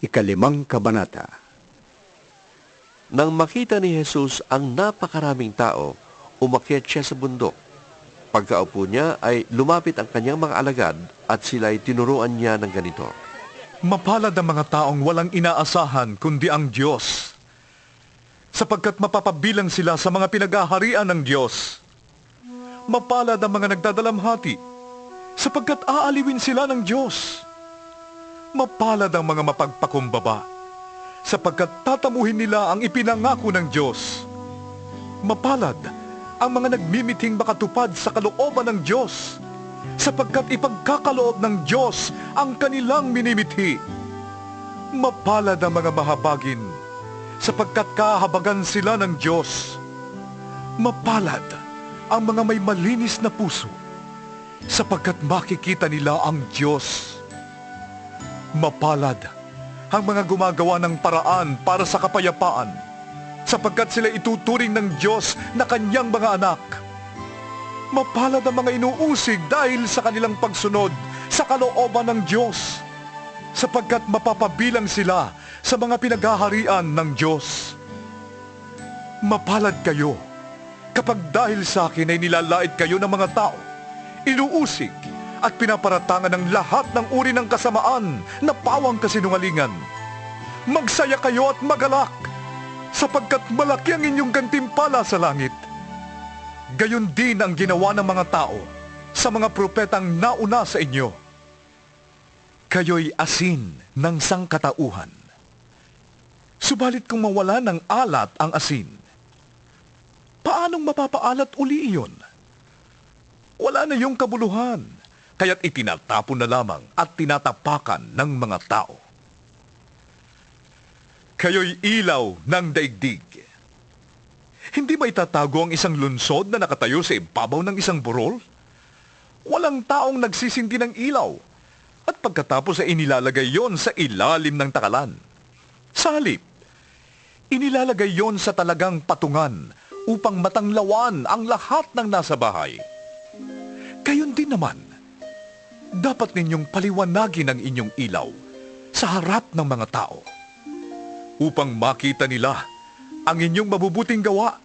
Ikalimang Kabanata. Nang makita ni Jesus ang napakaraming tao, umakyat siya sa bundok. Pagkaupo niya ay lumapit ang kanyang mga alagad at sila'y tinuruan niya ng ganito. Mapalad ang mga taong walang inaasahan kundi ang Diyos, sapagkat mapapabilang sila sa mga pinag-aharian ng Diyos. Mapalad ang mga nagdadalamhati, sapagkat aaliwin sila ng Diyos. Mapalad ang mga mapagpakumbaba, sapagkat tatamuhin nila ang ipinangako ng Diyos. Mapalad ang mga nagmimithing makatupad sa kalooban ng Diyos, sapagkat ipagkakaloob ng Diyos ang kanilang minimithi. Mapalad ang mga mahabagin, sapagkat kahabagan sila ng Diyos. Mapalad ang mga may malinis na puso, sapagkat makikita nila ang Diyos. Mapalad ang mga gumagawa ng paraan para sa kapayapaan, sapagkat sila ituturing ng Diyos na kanyang mga anak. Mapalad ang mga inuusig dahil sa kanilang pagsunod sa kalooban ng Diyos, sapagkat mapapabilang sila sa mga pinag-aharian ng Diyos. Mapalad kayo kapag dahil sa akin ay nilalait kayo ng mga tao, inuusig at pinaparatangan ng lahat ng uri ng kasamaan na pawang kasinungalingan. Magsaya kayo at magalak, sapagkat malaki ang inyong gantimpala sa langit. Gayon din ang ginawa ng mga tao sa mga propetang nauna sa inyo. Kayo'y asin ng sangkatauhan. Subalit kung mawala ng alat ang asin, paanong mapapaalat uli iyon? Wala na yung kabuluhan, kaya't itinatapon na lamang at tinatapakan ng mga tao. Kayo'y ilaw ng daigdig. Hindi ba itatago ang isang lunsod na nakatayo sa ibabaw ng isang burol? Walang taong nagsisindi ng ilaw, at pagkatapos ay inilalagay yon sa ilalim ng takalan. Sa halip, inilalagay yon sa talagang patungan upang matanglawan ang lahat ng nasa bahay. Gayon din naman, dapat ninyong paliwanagin ang inyong ilaw sa harap ng mga tao, upang makita nila ang inyong mabubuting gawa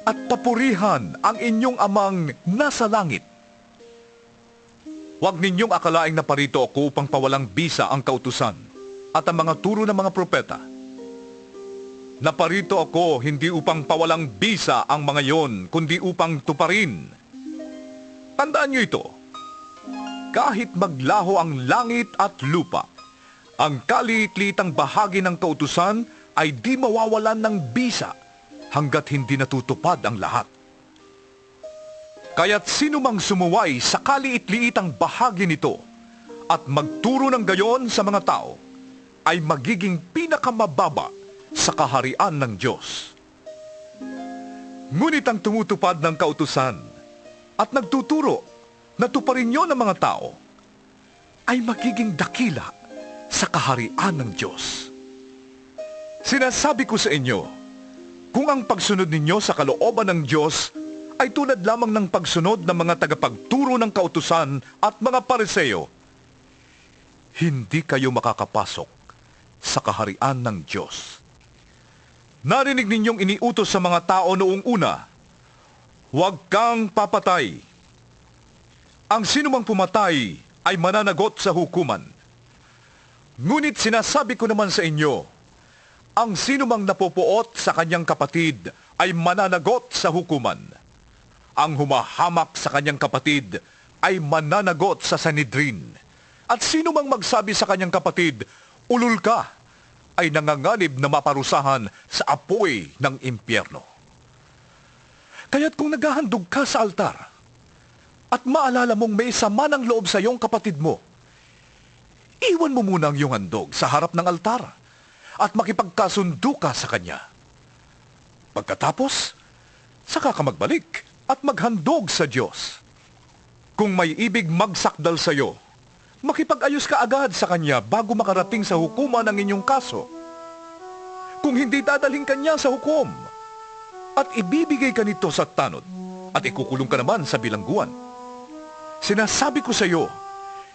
at papurihan ang inyong amang nasa langit. Huwag ninyong akalaing naparito ako upang pawalang bisa ang kautusan at ang mga turo ng mga propeta. Naparito ako hindi upang pawalang bisa ang mga yon, kundi upang tuparin. Tandaan niyo ito, kahit maglaho ang langit at lupa, ang kaliit-litang bahagi ng kautusan ay di mawawalan ng bisa hanggat hindi natutupad ang lahat. Kaya't sino mang sumuway sa kaliit-liitang bahagi nito at magturo ng gayon sa mga tao ay magiging pinakamababa sa kaharian ng Diyos. Ngunit ang tumutupad ng kautusan at nagtuturo na tuparin niyo ng mga tao ay magiging dakila sa kaharian ng Diyos. Sinasabi ko sa inyo, kung ang pagsunod ninyo sa kalooban ng Diyos ay tulad lamang ng pagsunod ng mga tagapagturo ng kautusan at mga Pariseo, hindi kayo makakapasok sa kaharian ng Diyos. Narinig ninyong iniutos sa mga tao noong una, huwag kang papatay. Ang sinumang pumatay ay mananagot sa hukuman. Ngunit sinasabi ko naman sa inyo, ang sinumang napupuot sa kanyang kapatid ay mananagot sa hukuman. Ang humahamak sa kanyang kapatid ay mananagot sa Sanhedrin. At sinumang magsabi sa kanyang kapatid, ulul ka, ay nanganganib na maparusahan sa apoy ng impyerno. Kaya't kung naghahandog ka sa altar at maalala mong may sama ng loob sa iyong kapatid mo, iwan mo muna ang iyong handog sa harap ng altar at makipagkasundo ka sa kanya. Pagkatapos, saka ka magbalik at maghandog sa Diyos. Kung may ibig magsakdal sa iyo, makipag-ayos ka agad sa kanya bago makarating sa hukuman ng inyong kaso. Kung hindi dadalhin kanya sa hukom, at ibibigay ka nito sa tanod, at ikukulong ka naman sa bilangguan. Sinasabi ko sa iyo,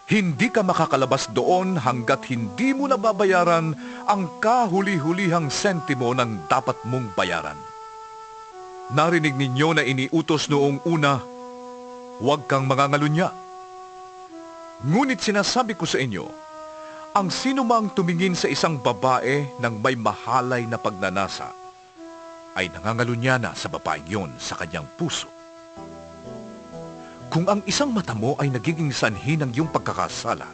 Hindi ka makakalabas doon hanggat hindi mo nababayaran ang kahuli-hulihang sentimo ng dapat mong bayaran. Narinig ninyo na iniutos noong una, huwag kang mangangalunya. Ngunit sinasabi ko sa inyo, ang sinumang tumingin sa isang babae ng may mahalay na pagnanasa, ay nangangalunya na sa babaeng yon sa kanyang puso. Kung ang isang mata mo ay nagiging sanhi ng iyong pagkakasala,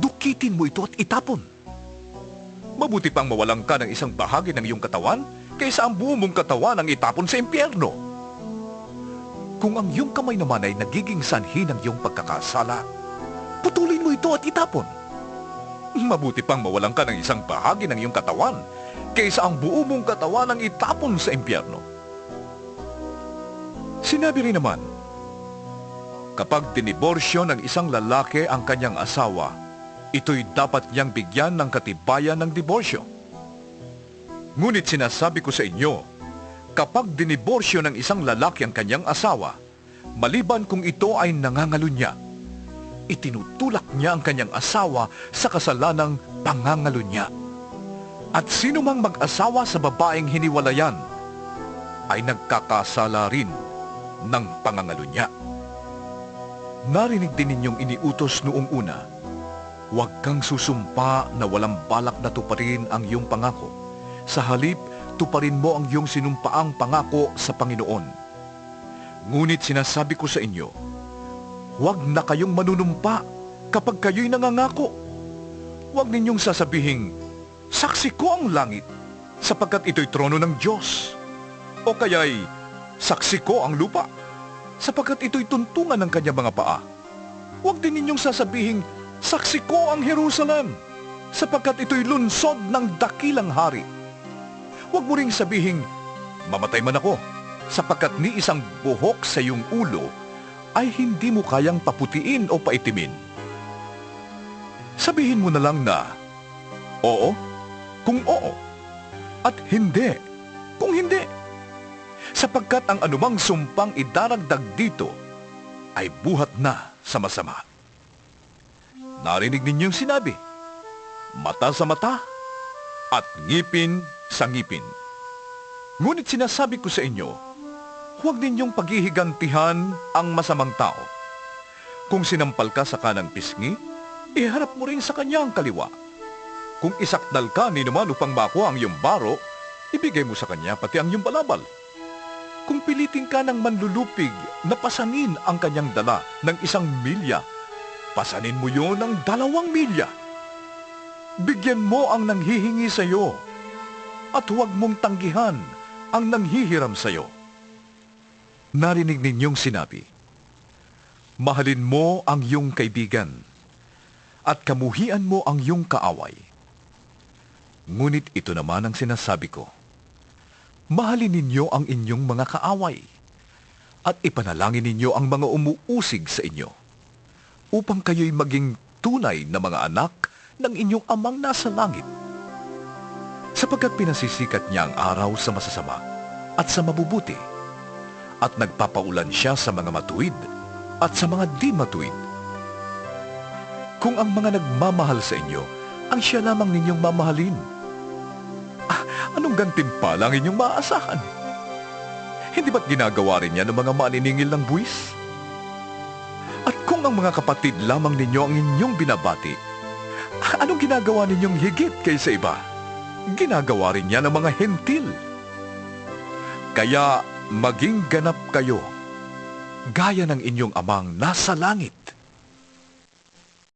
dukitin mo ito at itapon. Mabuti pang mawalan ka ng isang bahagi ng iyong katawan kaysa ang buo mong katawan ang itapon sa impyerno. Kung ang iyong kamay naman ay nagiging sanhi ng iyong pagkakasala, putulin mo ito at itapon. Mabuti pang mawalan ka ng isang bahagi ng iyong katawan kaysa ang buo mong katawan ang itapon sa impyerno. Sinabi rin naman, kapag diniborsyo ng isang lalaki ang kanyang asawa, ito'y dapat niyang bigyan ng katibayan ng diborsyo. Ngunit sinasabi ko sa inyo, kapag diniborsyo ng isang lalaki ang kanyang asawa, maliban kung ito ay nangangalunya, itinutulak niya ang kanyang asawa sa kasalanang pangangalunya. At sino mang mag-asawa sa babaeng hiniwalayan, ay nagkakasala rin ng pangangalunya. Narinig din ninyong iniutos noong una, huwag kang susumpa na walang balak na tuparin ang iyong pangako. Sa halip, tuparin mo ang iyong sinumpaang pangako sa Panginoon. Ngunit sinasabi ko sa inyo, huwag na kayong manunumpa kapag kayo'y nangangako. Huwag ninyong sasabihing, saksi ko ang langit, sapagkat ito'y trono ng Diyos. O kaya'y, saksi ko ang lupa, sapagkat ito'y tuntungan ng kanyang mga paa. Huwag din ninyong sasabihing, saksi ko ang Jerusalem, sapagkat ito'y lunsod ng dakilang hari. Huwag mo ring sabihing, mamatay man ako, sapagkat ni isang buhok sa iyong ulo ay hindi mo kayang paputiin o paitimin. Sabihin mo na lang na, oo, kung oo, at hindi, kung hindi. Sapagkat ang anumang sumpang idaragdag dito ay buhat na sa masama. Narinig ninyong sinabi, mata sa mata at ngipin sa ngipin. Ngunit sinasabi ko sa inyo, huwag ninyong paghihigantihan ang masamang tao. Kung sinampal ka sa kanang pisngi, iharap mo rin sa kanya ang kaliwa. Kung isakdal ka ni naman upang makuha ang iyong baro, ibigay mo sa kanya pati ang iyong balabal. Kung pilitin ka ng manlulupig na pasanin ang kanyang dala ng 1 milya, pasanin mo yon ng 2 milya. Bigyan mo ang nanghihingi sa iyo, at huwag mong tanggihan ang nanghihiram sa iyo. Narinig ninyong sinabi, mahalin mo ang iyong kaibigan, at kamuhian mo ang iyong kaaway. Ngunit ito naman ang sinasabi ko, mahalin ninyo ang inyong mga kaaway, at ipanalangin ninyo ang mga umuusig sa inyo, upang kayo'y maging tunay na mga anak ng inyong amang nasa langit. Sapagkat pinasisikat niya ang araw sa masasama at sa mabubuti, at nagpapaulan siya sa mga matuwid at sa mga di matuwid. Kung ang mga nagmamahal sa inyo, ang siya lamang ninyong mamahalin, anong gantimpala ang inyong maaasahan? Hindi ba't ginagawa rin niya ng mga maniningil ng buwis? At kung ang mga kapatid lamang ninyo ang inyong binabati, anong ginagawa ninyong higit kaysa iba? Ginagawa rin niya ng mga hentil. Kaya maging ganap kayo, gaya ng inyong amang nasa langit.